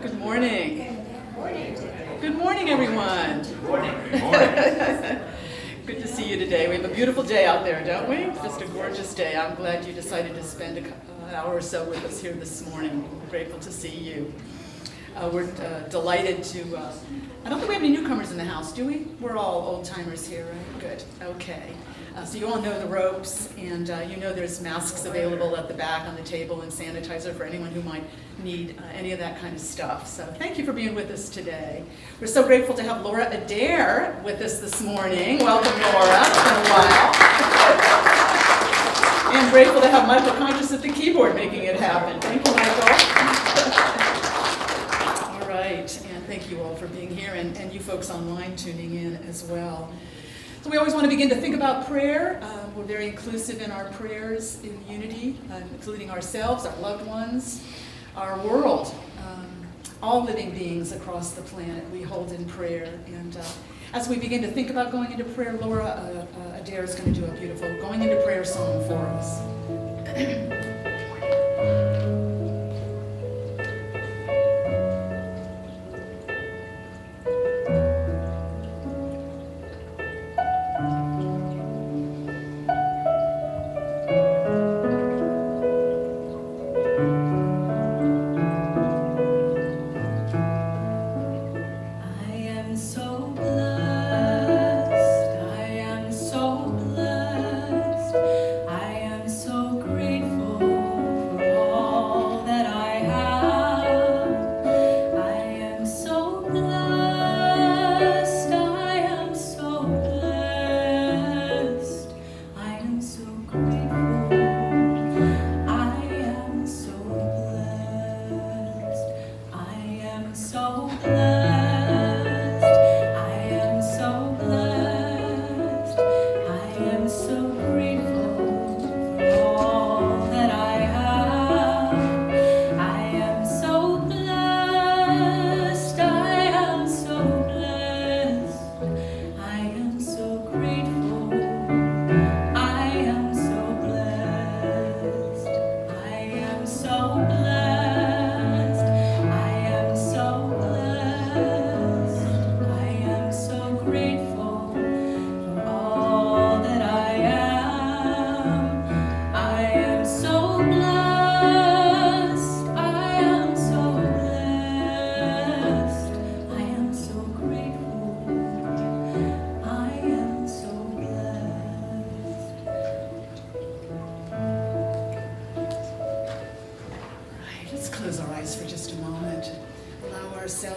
Good morning. Good morning. Good morning, everyone. Good morning. Good morning. Good to see you today. We have a beautiful day out there, don't we? Just a gorgeous day. I'm glad you decided to spend an hour or so with us here this morning. We're grateful to see you. We're delighted to, I don't think we have any newcomers in the house, do we? We're all old timers here, right? Good, okay. So you all know the ropes, and you know there's masks available at the back on the table and sanitizer for anyone who might need any of that kind of stuff. So thank you for being with us today. We're so grateful to have Laura Adair with us this morning. Welcome, Laura. It's been a while. And grateful to have Michael Conscious at the keyboard making it happen. Thank you, Michael. All right, and thank you all for being here, and you folks online tuning in as well. So we always want to begin to think about prayer. We're very inclusive in our prayers in unity, including ourselves, our loved ones, our world, all living beings across the planet we hold in prayer. And as we begin to think about going into prayer, Laura Adair is going to do a beautiful going into prayer song for us.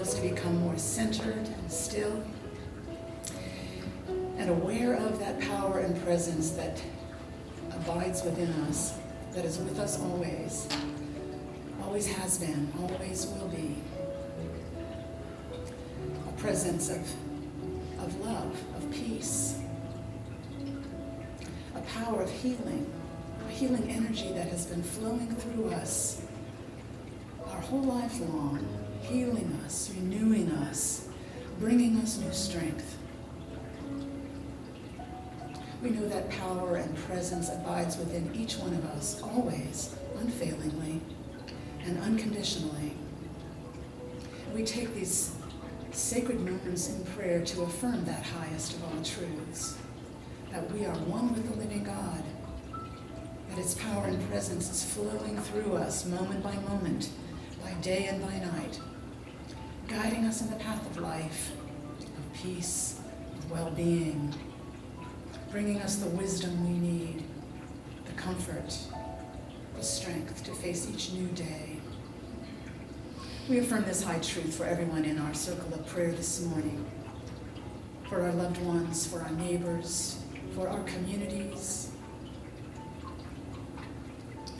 To become more centered and still and aware of that power and presence that abides within us, that is with us always has been, always will be. A presence of love, of peace, a power of healing, a healing energy that has been flowing through us our whole life long, healing us, renewing us, bringing us new strength. We know that power and presence abides within each one of us, always, unfailingly, and unconditionally. We take these sacred moments in prayer to affirm that highest of all truths, that we are one with the living God, that its power and presence is flowing through us moment by moment, by day and by night, guiding us in the path of life, of peace, of well-being, bringing us the wisdom we need, the comfort, the strength to face each new day. We affirm this high truth for everyone in our circle of prayer this morning, for our loved ones, for our neighbors, for our communities,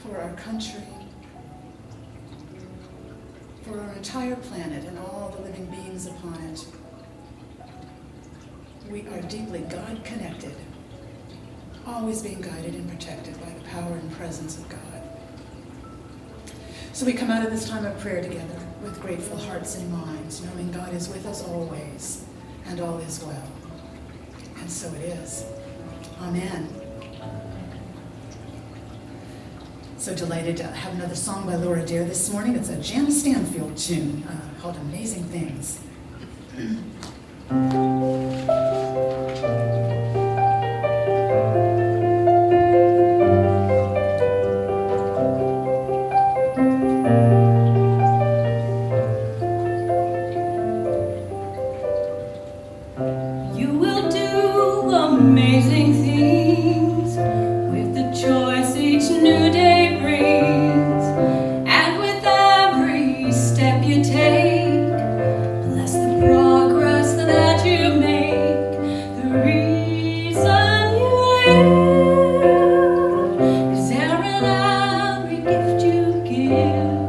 for our country, for our entire planet and all the living beings upon it. We are deeply God-connected, always being guided and protected by the power and presence of God. So we come out of this time of prayer together with grateful hearts and minds, knowing God is with us always, and all is well. And so it is. Amen. So delighted to have another song by Laura Dare this morning. It's a Jan Stanfield tune called Amazing Things. You will do amazing things with the choice each new day brings, and with every step you take, bless the progress that you make. The reason you live is there in every gift you give.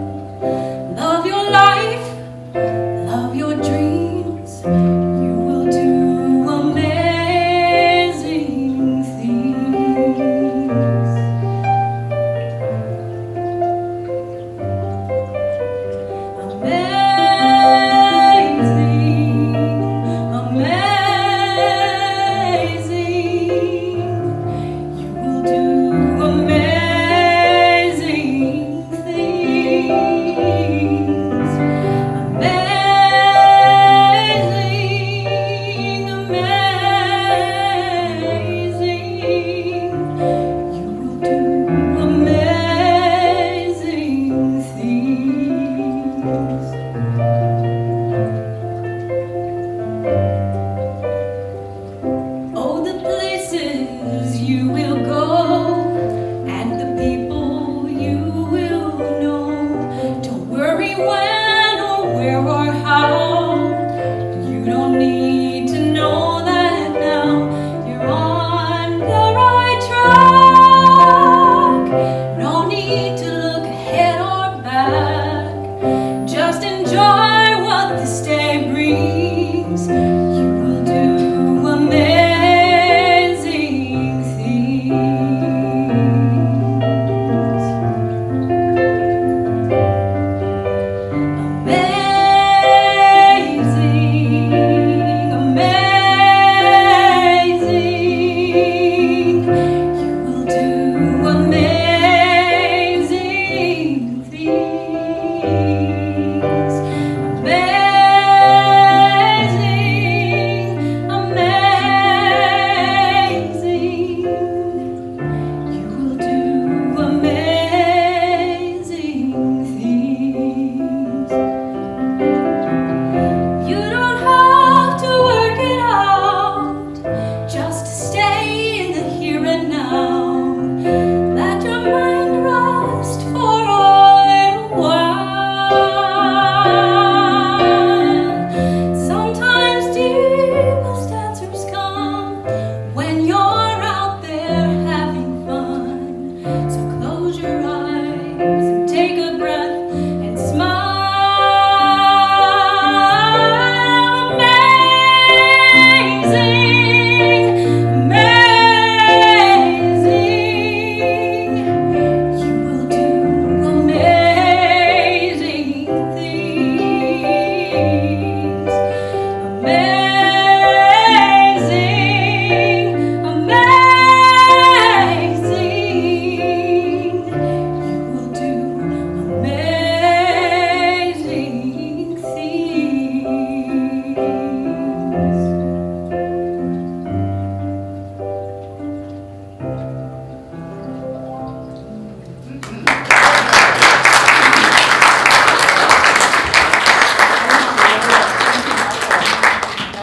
Love your life, love your dreams. You will do amazing things. Amazing, you will do amazing things. Amazing, amazing, you will do amazing things. Oh, the places you will go and the people you will know. Don't worry when or where or how. You don't need to know that now. You're on the right track. No need to look ahead or back. Just enjoy what this day brings. You will do amazing things. Amazing, amazing, you will do amazing things. Amazing, amazing, you will do amazing things. You don't have to work it out, just stay in the here and now. Let your mind rest for a little while. Sometimes deepest answers come when you're out there having fun. So close your eyes and take a breath and smile. Amazing, amazing, you will do amazing things. Amazing, amazing, you will do amazing things.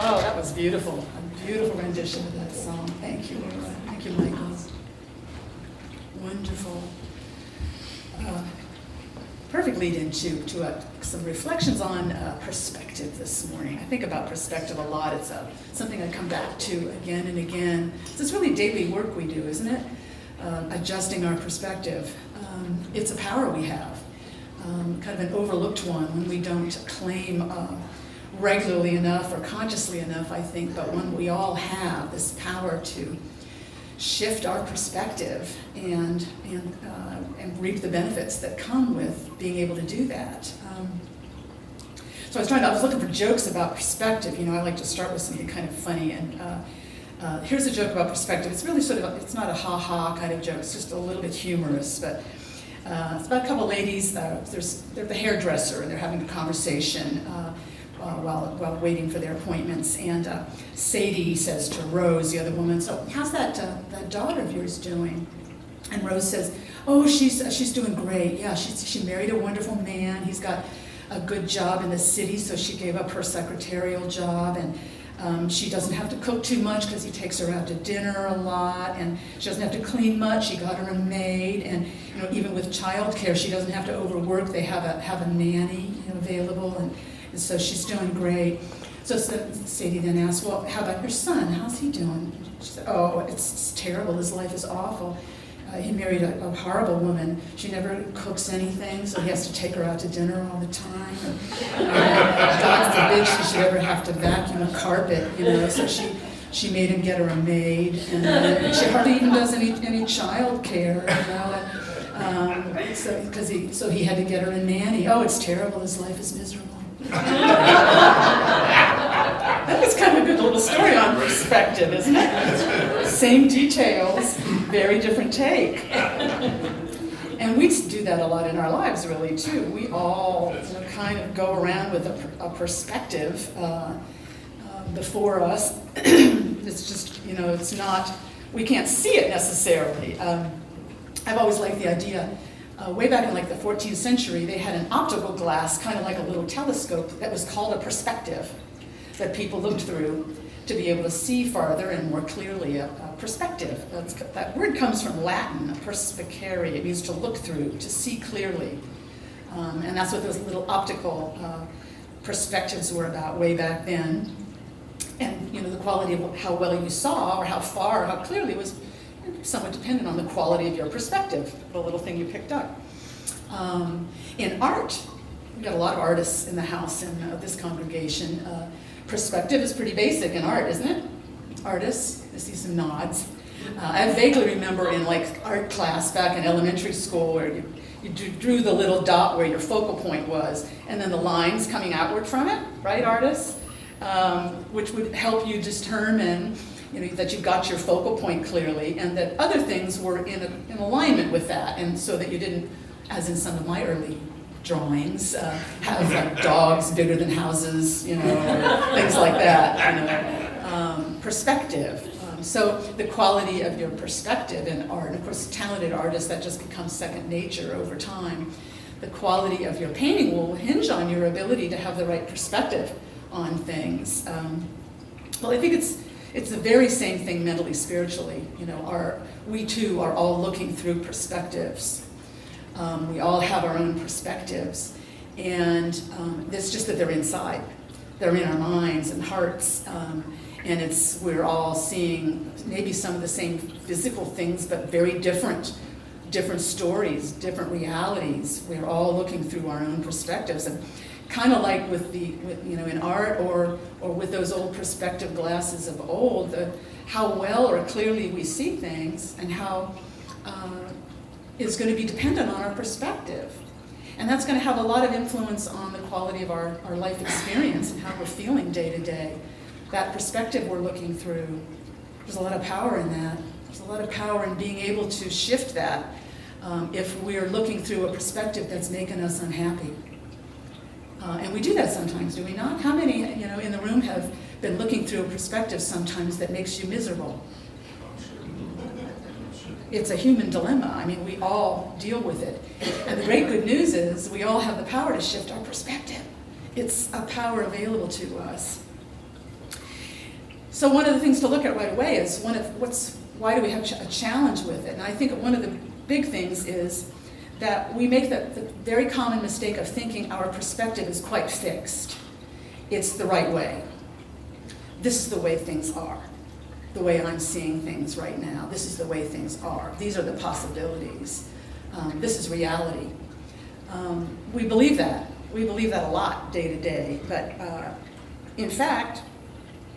Oh, that was beautiful. A beautiful rendition of that song. Thank you, Laura. Thank you, Michael. Wonderful. Perfect lead into some reflections on perspective this morning. I think about perspective a lot. It's something I come back to again and again. It's really daily work we do, isn't it? Adjusting our perspective. It's a power we have, kind of an overlooked one when we don't claim regularly enough or consciously enough, I think, but one we all have, this power to shift our perspective and reap the benefits that come with being able to do that. So I was looking for jokes about perspective. You know, I like to start with something kind of funny, and here's a joke about perspective. It's really it's not a ha-ha kind of joke, it's just a little bit humorous, but It's about a couple ladies, they're the hairdresser, and they're having a conversation while waiting for their appointments. And Sadie says to Rose, the other woman, so how's that daughter of yours doing? And Rose says, oh, she's doing great. Yeah, she married a wonderful man. He's got a good job in the city, so she gave up her secretarial job, and she doesn't have to cook too much because he takes her out to dinner a lot, and she doesn't have to clean much. She got her a maid, and even with childcare, she doesn't have to overwork. They have a nanny available, and so she's doing great. So Sadie then asked, well, how about your son? How's he doing? She said, oh, it's terrible. His life is awful. He married a horrible woman. She never cooks anything, so he has to take her out to dinner all the time. And God forbid she should ever have to vacuum a carpet, so she made him get her a maid, and she hardly even does any child care, so he had to get her a nanny. Oh, it's terrible. His life is miserable. That was kind of a good little story on perspective, isn't it? Same details, very different take. And we do that a lot in our lives, really, too. We all kind of go around with a perspective before us. It's just, it's not, we can't see it necessarily. I've always liked the idea. Way back in the 14th century, they had an optical glass, kind of like a little telescope, that was called a perspective, that people looked through to be able to see farther and more clearly. A perspective. That word comes from Latin, perspicere. It means to look through, to see clearly. And that's what those little optical perspectives were about way back then. And the quality of how well you saw, or how far, or how clearly, was somewhat dependent on the quality of your perspective, the little thing you picked up. In art, we've got a lot of artists in the house in this congregation. Perspective is pretty basic in art, isn't it? Artists, I see some nods. I vaguely remember in art class back in elementary school where you drew the little dot where your focal point was, and then the lines coming outward from it, right, artists? Which would help you determine that you got your focal point clearly, and that other things were in alignment with that, and so that you didn't, as in some of my early drawings, have dogs bigger than houses, or things like that. Perspective. So the quality of your perspective in art, and of course, talented artists, that just becomes second nature over time. The quality of your painting will hinge on your ability to have the right perspective on things. Well, I think it's the very same thing mentally, spiritually. We too are all looking through perspectives. We all have our own perspectives, and it's just that they're inside. They're in our minds and hearts, and we're all seeing maybe some of the same physical things, but very different stories, different realities. We're all looking through our own perspectives, and kind of like in art or with those old perspective glasses of old, how well or clearly we see things, and how is going to be dependent on our perspective. And that's going to have a lot of influence on the quality of our life experience and how we're feeling day to day. That perspective we're looking through, there's a lot of power in that. There's a lot of power in being able to shift that if we're looking through a perspective that's making us unhappy. And we do that sometimes, do we not? How many, in the room have been looking through a perspective sometimes that makes you miserable? It's a human dilemma. I mean, we all deal with it. And the great good news is we all have the power to shift our perspective. It's a power available to us. So one of the things to look at right away is why do we have a challenge with it? And I think one of the big things is that we make the very common mistake of thinking our perspective is quite fixed. It's the right way. This is the way things are. The way I'm seeing things right now. This is the way things are. These are the possibilities. This is reality. We believe that. We believe that a lot day to day, but in fact,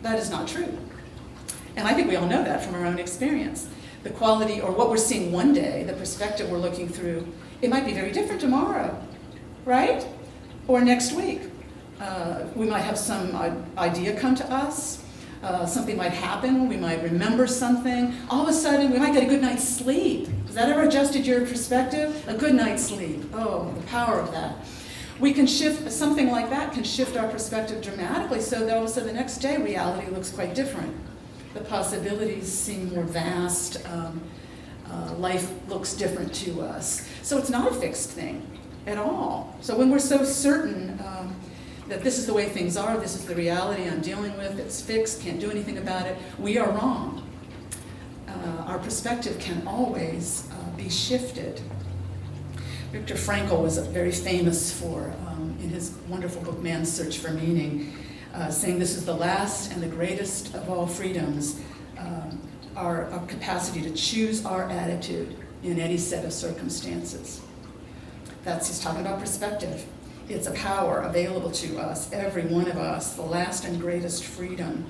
that is not true. And I think we all know that from our own experience. The quality, or what we're seeing one day, the perspective we're looking through, it might be very different tomorrow, right? Or next week. We might have some idea come to us. Something might happen, we might remember something. All of a sudden, we might get a good night's sleep. Has that ever adjusted your perspective? A good night's sleep. Oh, the power of that. We can shift, something like that can shift our perspective dramatically, so that also the next day reality looks quite different. The possibilities seem more vast. Life looks different to us. So it's not a fixed thing at all. So when we're so certain that this is the way things are, this is the reality I'm dealing with, it's fixed, can't do anything about it, we are wrong. Our perspective can always be shifted. Viktor Frankl was very famous for, in his wonderful book, Man's Search for Meaning, saying this is the last and the greatest of all freedoms, our capacity to choose our attitude in any set of circumstances. He's talking about perspective. It's a power available to us, every one of us, the last and greatest freedom.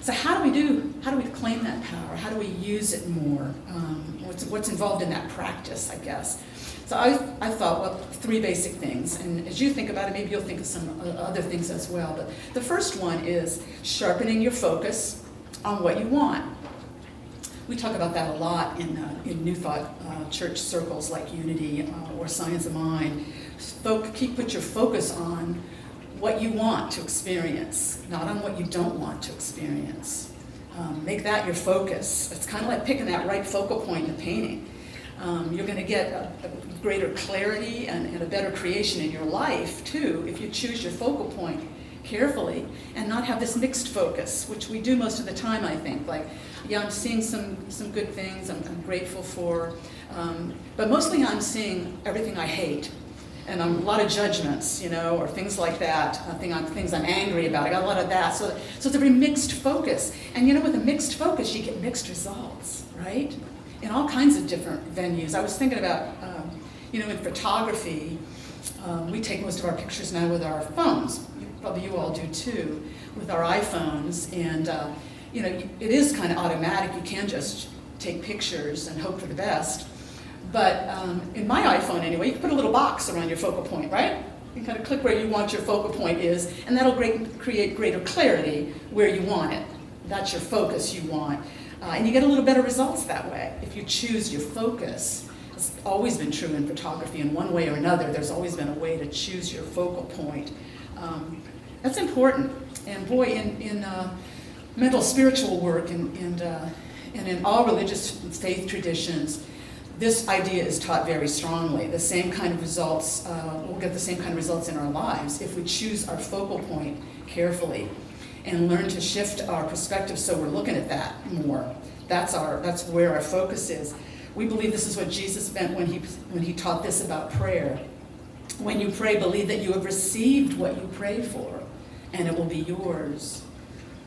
So how do we claim that power? How do we use it more? What's involved in that practice, I guess? So I thought, well, 3 basic things. And as you think about it, maybe you'll think of some other things as well. But the first one is sharpening your focus on what you want. We talk about that a lot in New Thought church circles like Unity or Science of Mind. Put your focus on what you want to experience, not on what you don't want to experience. Make that your focus. It's kind of like picking that right focal point in a painting. You're going to get a greater clarity and a better creation in your life, too, if you choose your focal point carefully and not have this mixed focus, which we do most of the time, I think. Like, yeah, I'm seeing some good things I'm grateful for, but mostly I'm seeing everything I hate. And a lot of judgments, or things like that, things I'm angry about. I got a lot of that. So it's a very mixed focus. And with a mixed focus, you get mixed results, right? In all kinds of different venues. I was thinking about, in photography, we take most of our pictures now with our phones. Probably you all do too, with our iPhones. And, it is kind of automatic. You can just take pictures and hope for the best. But in my iPhone anyway, you can put a little box around your focal point, right? You can kind of click where you want your focal point is, and that'll create greater clarity where you want it. That's your focus you want. And you get a little better results that way if you choose your focus. It's always been true in photography in one way or another. There's always been a way to choose your focal point. That's important. And boy, in mental spiritual work and in all religious faith traditions, this idea is taught very strongly. The same kind of results, we'll get the same kind of results in our lives if we choose our focal point carefully and learn to shift our perspective so we're looking at that more. That's where our focus is. We believe this is what Jesus meant when he taught this about prayer. When you pray, believe that you have received what you pray for, and it will be yours.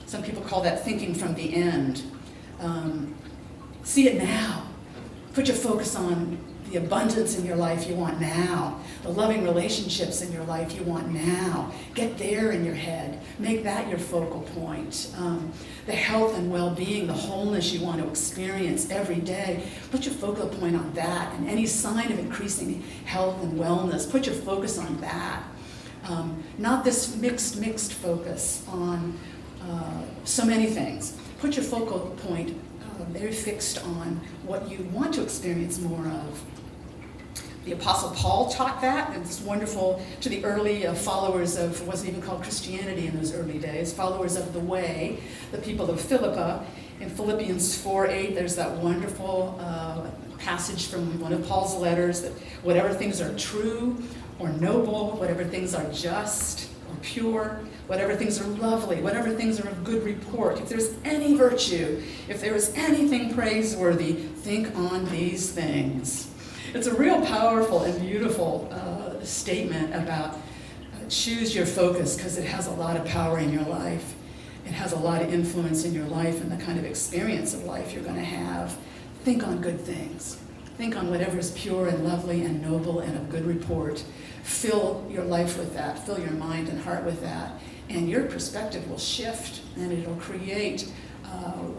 Some people call that thinking from the end. See it now. Put your focus on the abundance in your life you want now, the loving relationships in your life you want now. Get there in your head. Make that your focal point. The health and well-being, the wholeness you want to experience every day. Put your focal point on that, and any sign of increasing health and wellness, put your focus on that. Not this mixed focus on so many things. Put your focal point very fixed on what you want to experience more of. The Apostle Paul taught that, and it's wonderful to the early followers of, it wasn't even called Christianity in those early days, followers of the way, the people of Philippi. In Philippians 4:8, there's that wonderful passage from one of Paul's letters that whatever things are true or noble, whatever things are just or pure, whatever things are lovely, whatever things are of good report, if there's any virtue, if there is anything praiseworthy, think on these things. It's a real powerful and beautiful statement about choose your focus, because it has a lot of power in your life. It has a lot of influence in your life and the kind of experience of life you're going to have. Think on good things. Think on whatever is pure and lovely and noble and of good report. Fill your life with that. Fill your mind and heart with that. And your perspective will shift, and it'll create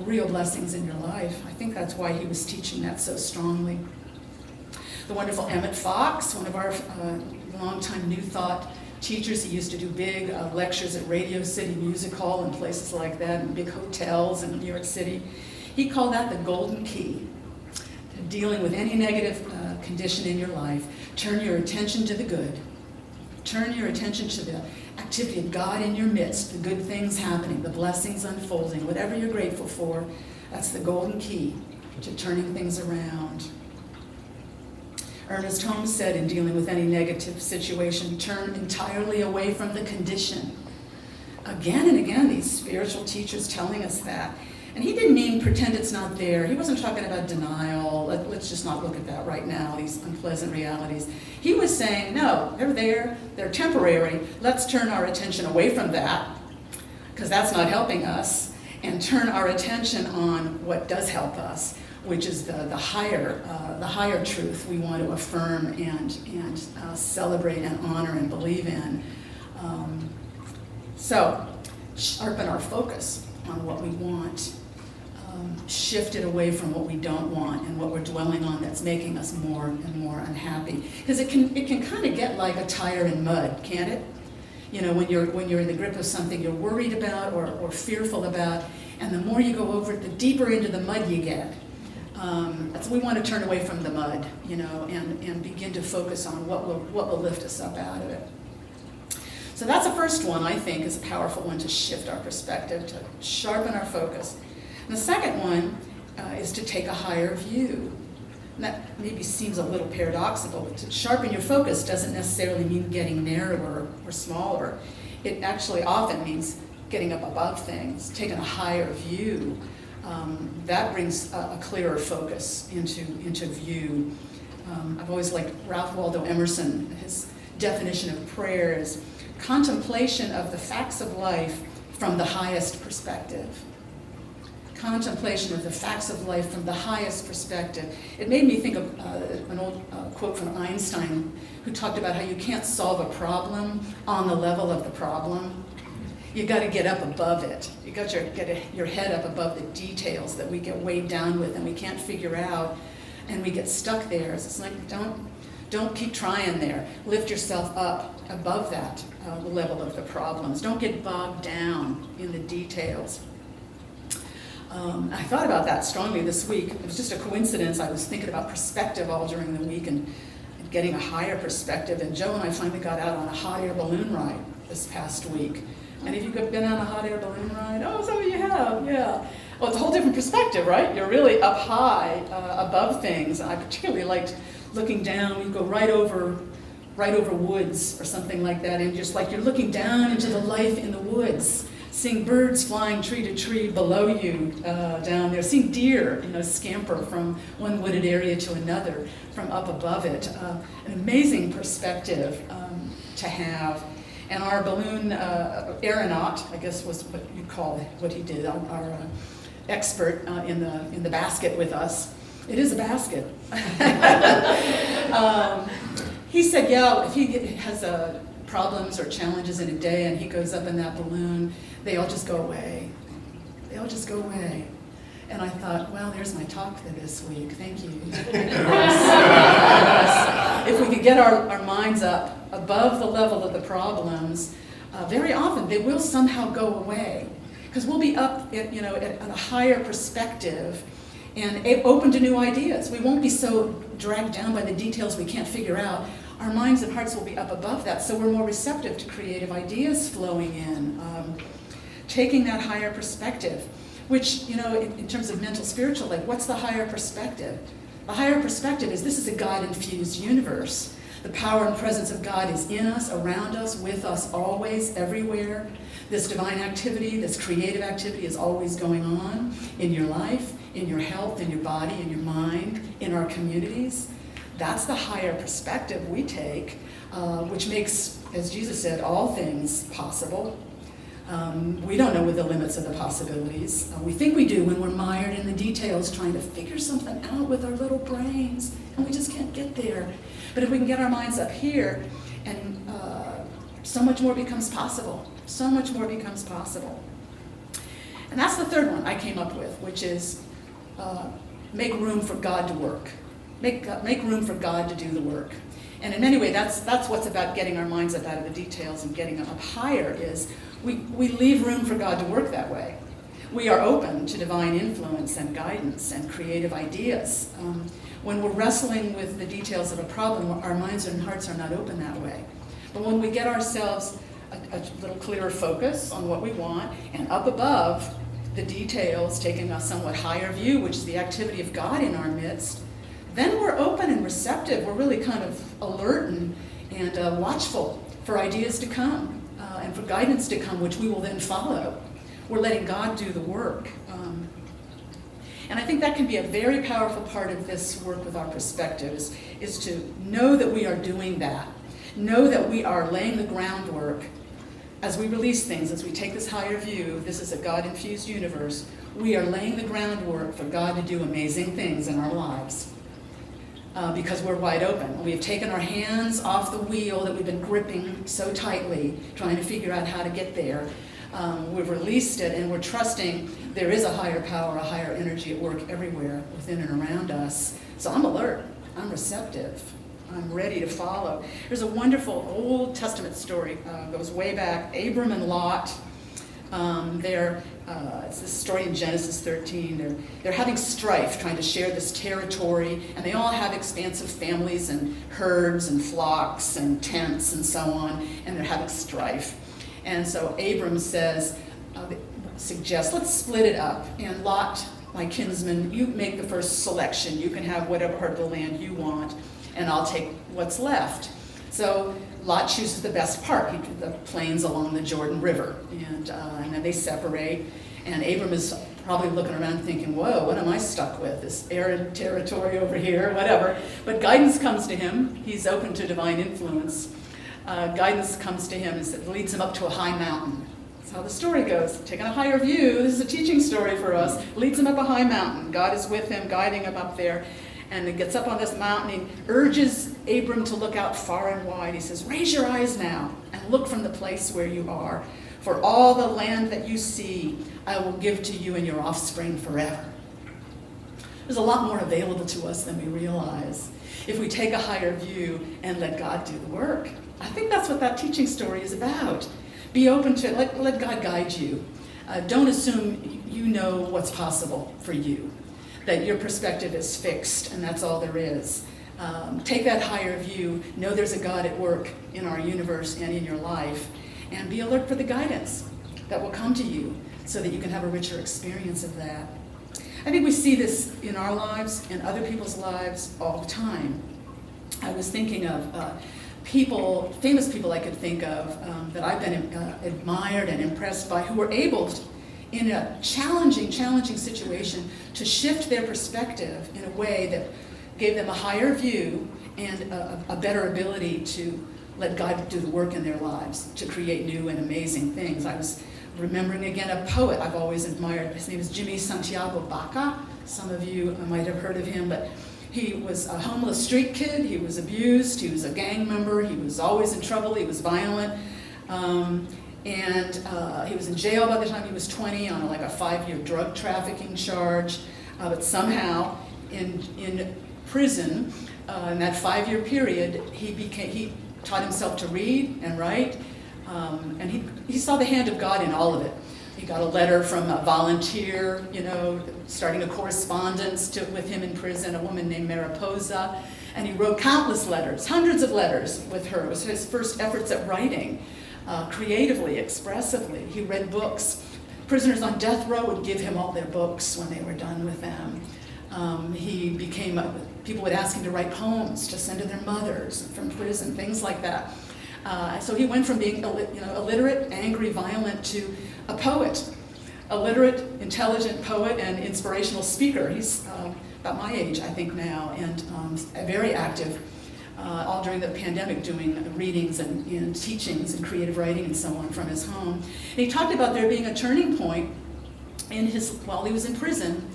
real blessings in your life. I think that's why he was teaching that so strongly. The wonderful Emmett Fox, one of our longtime New Thought teachers. He used to do big lectures at Radio City Music Hall and places like that, and big hotels in New York City. He called that the golden key to dealing with any negative condition in your life. Turn your attention to the good. Turn your attention to the activity of God in your midst, the good things happening, the blessings unfolding, whatever you're grateful for. That's the golden key to turning things around. Ernest Holmes said, in dealing with any negative situation, turn entirely away from the condition. Again and again, these spiritual teachers telling us that. And he didn't mean pretend it's not there. He wasn't talking about denial. Let's just not look at that right now, these unpleasant realities. He was saying, no, they're there, they're temporary. Let's turn our attention away from that, because that's not helping us, and turn our attention on what does help us, which is the higher truth we want to affirm and celebrate and honor and believe in. So sharpen our focus on what we want. Shift it away from what we don't want and what we're dwelling on that's making us more and more unhappy. Because it can kind of get like a tire in mud, can't it? You know, when you're in the grip of something you're worried about or fearful about, and the more you go over it, the deeper into the mud you get. We want to turn away from the mud, you know, and begin to focus on what will lift us up out of it. So that's the first one, I think, is a powerful one to shift our perspective, to sharpen our focus. And the second one is to take a higher view. And that maybe seems a little paradoxical, but to sharpen your focus doesn't necessarily mean getting narrower or smaller. It actually often means getting up above things, taking a higher view. That brings a clearer focus into view. I've always liked Ralph Waldo Emerson. His definition of prayer is contemplation of the facts of life from the highest perspective. Contemplation of the facts of life from the highest perspective. It made me think of an old quote from Einstein, who talked about how you can't solve a problem on the level of the problem. You got to get up above it. You got to get your head up above the details that we get weighed down with and we can't figure out, and we get stuck there. It's like, don't keep trying there. Lift yourself up above that level of the problems. Don't get bogged down in the details. I thought about that strongly this week. It was just a coincidence. I was thinking about perspective all during the week and getting a higher perspective. And Joe and I finally got out on a hot air balloon ride this past week. And have you been on a hot air balloon ride? Oh, some of you have, yeah. Well, it's a whole different perspective, right? You're really up high above things. And I particularly liked looking down. You go right over woods or something like that, and just like you're looking down into the life in the woods, seeing birds flying tree to tree below you down there, seeing deer, scamper from one wooded area to another from up above it. An amazing perspective to have. And our balloon aeronaut, I guess was what you'd call what he did, our expert in the basket with us. It is a basket. He said, yeah, if he has problems or challenges in a day and he goes up in that balloon, they all just go away. They all just go away. And I thought, well, there's my talk for this week. Thank you. If we could get our minds up above the level of the problems, very often they will somehow go away. Because we'll be up at a higher perspective and open to new ideas. We won't be so dragged down by the details we can't figure out. Our minds and hearts will be up above that, so we're more receptive to creative ideas flowing in. Taking that higher perspective, which, in terms of mental, spiritual life, what's the higher perspective? The higher perspective is this is a God-infused universe. The power and presence of God is in us, around us, with us, always, everywhere. This divine activity, this creative activity is always going on in your life, in your health, in your body, in your mind, in our communities. That's the higher perspective we take, which makes, as Jesus said, all things possible. We don't know what the limits of the possibilities. We think we do when we're mired in the details trying to figure something out with our little brains, and we just can't get there. But if we can get our minds up here, and so much more becomes possible. So much more becomes possible. And that's the third one I came up with, which is make room for God to work. Make room for God to do the work. And in many ways, that's what's about getting our minds up out of the details and getting up higher, is we leave room for God to work that way. We are open to divine influence and guidance and creative ideas. When we're wrestling with the details of a problem, our minds and hearts are not open that way. But when we get ourselves a little clearer focus on what we want, and up above the details, taking a somewhat higher view, which is the activity of God in our midst, then we're open and receptive. We're really kind of alert and watchful for ideas to come and for guidance to come, which we will then follow. We're letting God do the work. And I think that can be a very powerful part of this work with our perspective, is to know that we are doing that. Know that we are laying the groundwork as we release things, as we take this higher view. This is a God-infused universe. We are laying the groundwork for God to do amazing things in our lives. Because we're wide open. We have taken our hands off the wheel that we've been gripping so tightly, trying to figure out how to get there. We've released it, and we're trusting there is a higher power, a higher energy at work everywhere within and around us. So I'm alert, I'm receptive, I'm ready to follow. There's a wonderful Old Testament story, goes way back, Abram and Lot. It's this story in Genesis 13. They're having strife, trying to share this territory, and they all have expansive families and herds and flocks and tents and so on, and they're having strife. And so Abram suggests, let's split it up. And Lot, my kinsman, you make the first selection. You can have whatever part of the land you want, and I'll take what's left. So Lot chooses the best part, the plains along the Jordan River. And then they separate. And Abram is probably looking around thinking, whoa, what am I stuck with? This arid territory over here, whatever. But guidance comes to him. He's open to divine influence. Guidance comes to him and leads him up to a high mountain. That's how the story goes. Taking a higher view, this is a teaching story for us. Leads him up a high mountain. God is with him, guiding him up there. And he gets up on this mountain. He urges Abram to look out far and wide. He says, raise your eyes now and look from the place where you are. For all the land that you see, I will give to you and your offspring forever. There's a lot more available to us than we realize if we take a higher view and let God do the work. I think that's what that teaching story is about. Be open to it. Let God guide you. Don't assume you know what's possible for you, that your perspective is fixed and that's all there is. Take that higher view. Know there's a God at work in our universe and in your life. And be alert for the guidance that will come to you so that you can have a richer experience of that. I think we see this in our lives and other people's lives all the time. I was thinking of famous people I could think of that I've been admired and impressed by, who were able to, in a challenging situation, to shift their perspective in a way that gave them a higher view and a better ability to let God do the work in their lives, to create new and amazing things. I was remembering again a poet I've always admired. His name is Jimmy Santiago Baca. Some of you might have heard of him, but he was a homeless street kid. He was abused. He was a gang member. He was always in trouble. He was violent. He was in jail by the time he was 20 on a 5-year drug trafficking charge. But somehow in prison, in that 5-year period, he taught himself to read and write, and he saw the hand of God in all of it. He got a letter from a volunteer, starting a correspondence with him in prison, a woman named Mariposa, and he wrote countless letters, hundreds of letters with her. It was his first efforts at writing, creatively, expressively. He read books. Prisoners on death row would give him all their books when they were done with them. People would ask him to write poems to send to their mothers from prison, things like that. So he went from being illiterate, angry, violent, to a poet, a literate, intelligent poet and inspirational speaker. He's about my age, I think, now, and very active, all during the pandemic, doing readings and teachings and creative writing and so on from his home. And he talked about there being a turning point while he was in prison.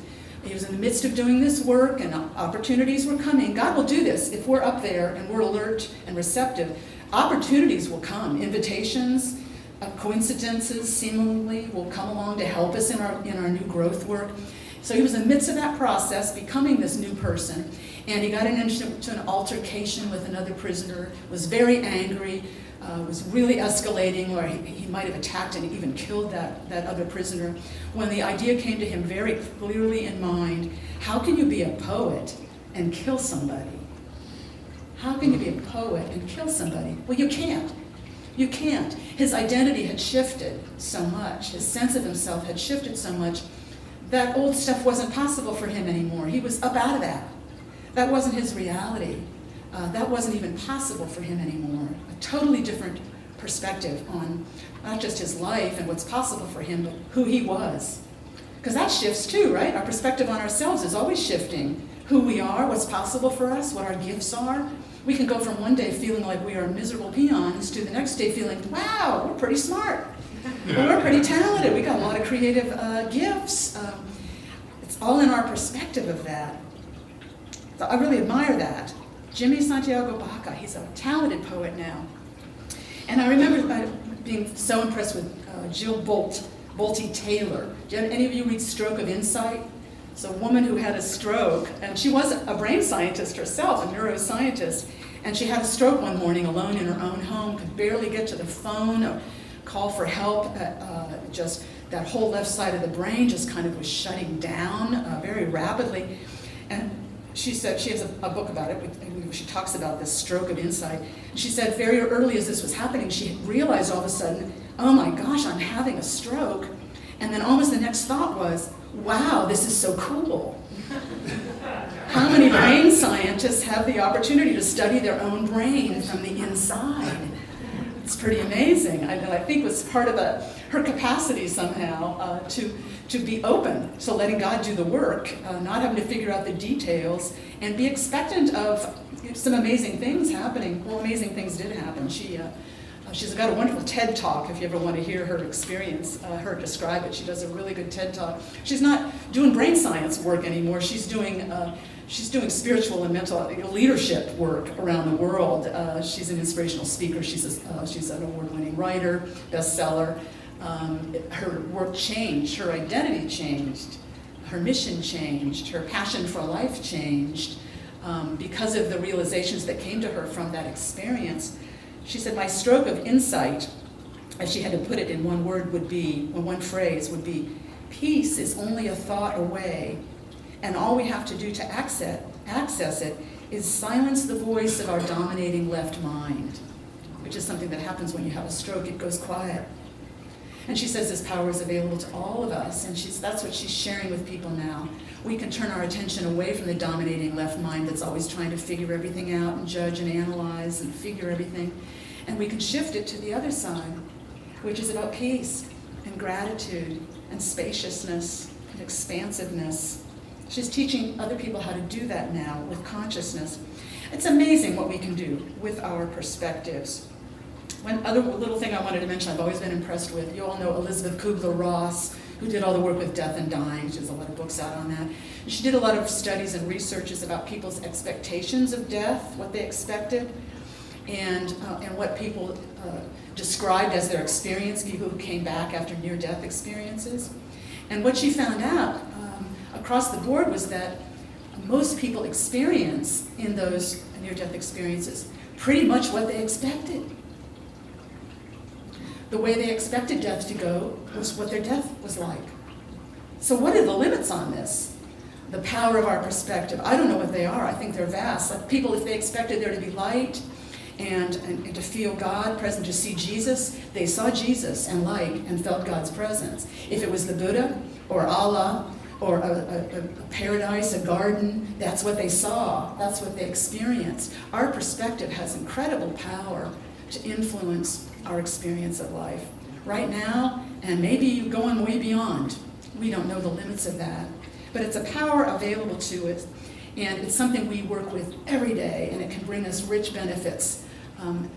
He was in the midst of doing this work, and opportunities were coming. God will do this if we're up there and we're alert and receptive. Opportunities will come. Invitations, coincidences seemingly will come along to help us in our new growth work. So he was in the midst of that process, becoming this new person, and he got into an altercation with another prisoner, was very angry, was really escalating, or he might have attacked and even killed that other prisoner, when the idea came to him very clearly in mind: how can you be a poet and kill somebody? How can you be a poet and kill somebody? Well, you can't. You can't. His identity had shifted so much. His sense of himself had shifted so much that old stuff wasn't possible for him anymore. He was up out of that. That wasn't his reality. That wasn't even possible for him anymore. A totally different perspective on not just his life and what's possible for him, but who he was. Because that shifts too, right? Our perspective on ourselves is always shifting. Who we are, what's possible for us, what our gifts are. We can go from one day feeling like we are miserable peons to the next day feeling, wow, we're pretty smart. We're pretty talented. We got a lot of creative gifts. It's all in our perspective of that. So I really admire that. Jimmy Santiago Baca, he's a talented poet now. And I remember being so impressed with Jill Bolte Taylor. Did any of you read Stroke of Insight? It's a woman who had a stroke, and she was a brain scientist herself, a neuroscientist, and she had a stroke one morning alone in her own home, could barely get to the phone or call for help. Just that whole left side of the brain just kind of was shutting down very rapidly. And she said, she has a book about it, she talks about this stroke of insight. She said very early as this was happening, she realized all of a sudden, oh my gosh, I'm having a stroke. And then almost the next thought was, wow, this is so cool. How many brain scientists have the opportunity to study their own brain from the inside? It's pretty amazing. I think it was part of her capacity somehow to be open, so letting God do the work, not having to figure out the details, and be expectant of some amazing things happening. Well, amazing things did happen. She's got a wonderful TED Talk, if you ever want to hear her experience, her describe it. She does a really good TED Talk. She's not doing brain science work anymore. She's doing spiritual and mental leadership work around the world. She's an inspirational speaker. She's an award-winning writer, bestseller. Her work changed. Her identity changed. Her mission changed. Her passion for life changed because of the realizations that came to her from that experience. She said, my stroke of insight, as she had to put it in one word, one phrase would be, peace is only a thought away, and all we have to do to access it is silence the voice of our dominating left mind, which is something that happens when you have a stroke. It goes quiet. And she says this power is available to all of us, and that's what she's sharing with people now. We can turn our attention away from the dominating left mind that's always trying to figure everything out and judge and analyze and figure everything, and we can shift it to the other side, which is about peace and gratitude and spaciousness and expansiveness. She's teaching other people how to do that now with consciousness. It's amazing what we can do with our perspectives. One other little thing I wanted to mention I've always been impressed with, you all know Elizabeth Kubler-Ross, who did all the work with death and dying. She has a lot of books out on that. And she did a lot of studies and researches about people's expectations of death, what they expected, and what people described as their experience, people who came back after near-death experiences. And what she found out across the board was that most people experience in those near-death experiences pretty much what they expected. The way they expected death to go was what their death was like. So what are the limits on this? The power of our perspective. I don't know what they are. I think they're vast. Like people, if they expected there to be light and to feel God present, to see Jesus, they saw Jesus and light and felt God's presence. If it was the Buddha or Allah or a paradise, a garden, that's what they saw. That's what they experienced. Our perspective has incredible power to influence our experience of life. Right now, and maybe going way beyond. We don't know the limits of that. But it's a power available to us, and it's something we work with every day, and it can bring us rich benefits.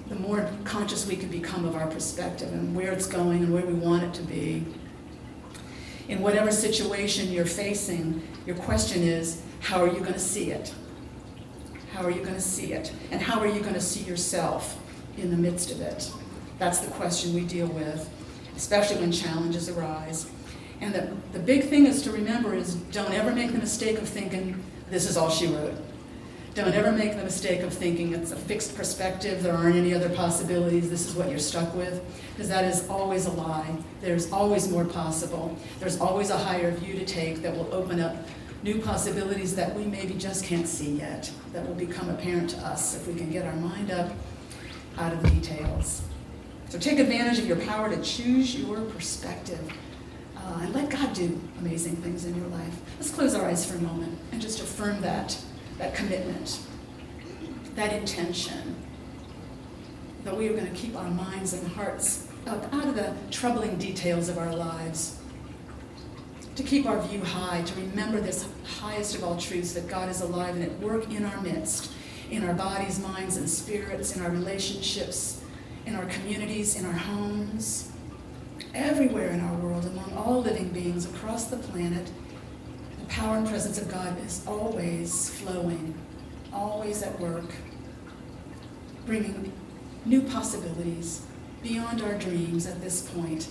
The more conscious we can become of our perspective and where it's going and where we want it to be. In whatever situation you're facing, your question is, how are you going to see it? How are you going to see it? And how are you going to see yourself in the midst of it? That's the question we deal with, especially when challenges arise. And the big thing is to remember is don't ever make the mistake of thinking this is all she wrote. Don't ever make the mistake of thinking it's a fixed perspective, there aren't any other possibilities, this is what you're stuck with, because that is always a lie. There's always more possible. There's always a higher view to take that will open up new possibilities that we maybe just can't see yet, that will become apparent to us if we can get our mind up out of the details. So take advantage of your power to choose your perspective and let God do amazing things in your life. Let's close our eyes for a moment and just affirm that commitment, that intention, that we are going to keep our minds and hearts up out of the troubling details of our lives, to keep our view high, to remember this highest of all truths, that God is alive and at work in our midst, in our bodies, minds, and spirits, in our relationships, in our communities, in our homes, everywhere in our world, among all living beings across the planet. The power and presence of God is always flowing, always at work, bringing new possibilities beyond our dreams at this point.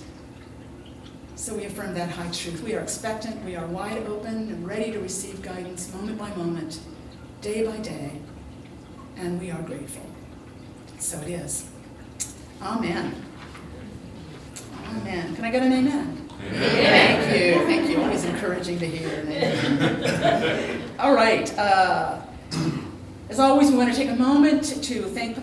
So we affirm that high truth. We are expectant, we are wide open and ready to receive guidance moment by moment, day by day, and we are grateful. So it is. Amen. Amen. Can I get an amen? Amen. Thank you. Always encouraging to hear an amen. All right. As always, we want to take a moment to thank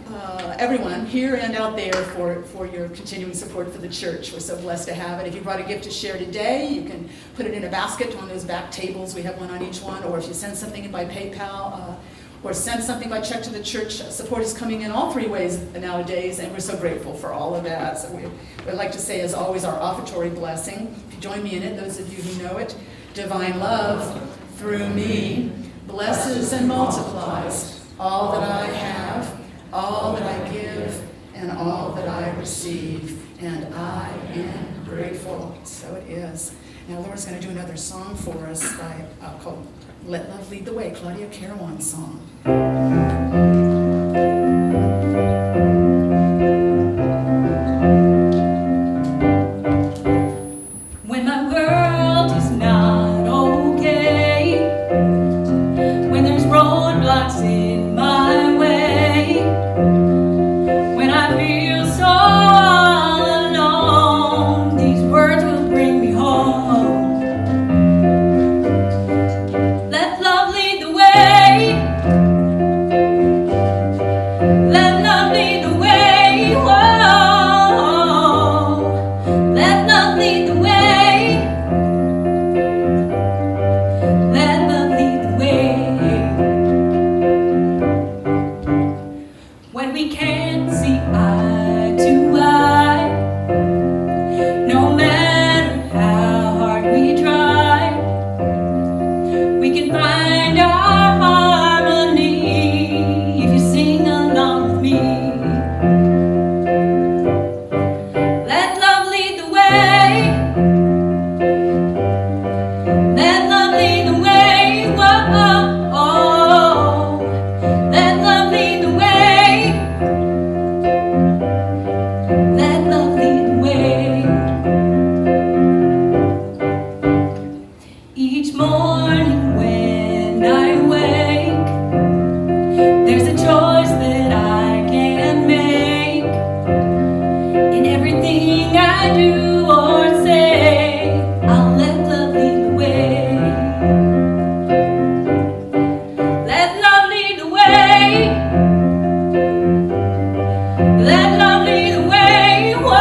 everyone here and out there for your continuing support for the church. We're so blessed to have it. If you brought a gift to share today, you can put it in a basket on those back tables. We have one on each one. Or if you send something in by PayPal, or send something by check to the church. Support is coming in all three ways nowadays, and we're so grateful for all of that. So we'd like to say, as always, our offertory blessing. If you join me in it, those of you who know it, divine love through me blesses and multiplies all that I have, all that I give, and all that I receive, and I am grateful. So it is. Now Laura's going to do another song for us called Let Love Lead the Way, Claudia Carawan's song. When my world is not okay, when there's roadblocks in my way, when I feel so all alone, these words will bring me home. Let love lead the way. Let love lead the way. Whoa. Let love lead the way. Let love lead the way. When we can't see eye to eye, no matter how hard we try, we can find our harmony if you sing along with me. Let love lead the way. Let love lead the way. Whoa. Let love lead the way. Let love lead the way. Each morning when I wake, there's a choice that I can make. In everything I do or say, I'll let love lead the way. Let love lead the way. Let love lead the way. Whoa.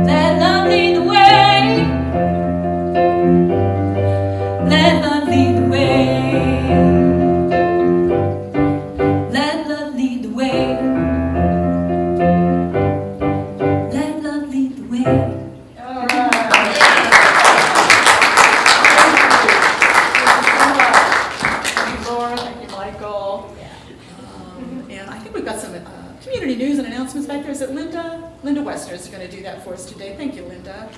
Let love lead the way. Let love lead the way. Let love lead the way. Let love lead the way. All right. Thank you, Laura. Thank you, Michael. And I think we've got some community news and announcements back there. Is it Linda? Linda Westner is going to do that for us today. Thank you, Linda.